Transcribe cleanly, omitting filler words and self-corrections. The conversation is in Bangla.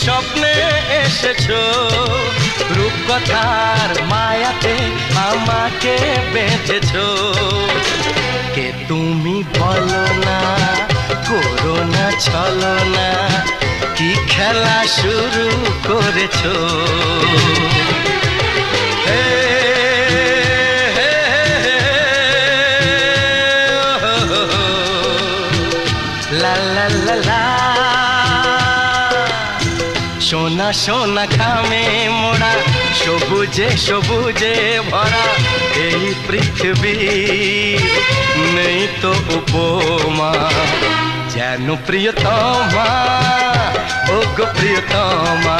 স্বপ্নে এসেছো, রূপকথার মায়াতে আমাকে বেঁধেছো। কে তুমি বলো না, করো না ছলনা, কি খেলা শুরু করেছো। হে হে হে লা লা লা লা। সোনা সোনা খামে মোড়া, সবুজে সবুজে ভরা এই পৃথিবী, নেই তো উপমা যেন প্রিয়তমা, ও গো প্রিয়তমা।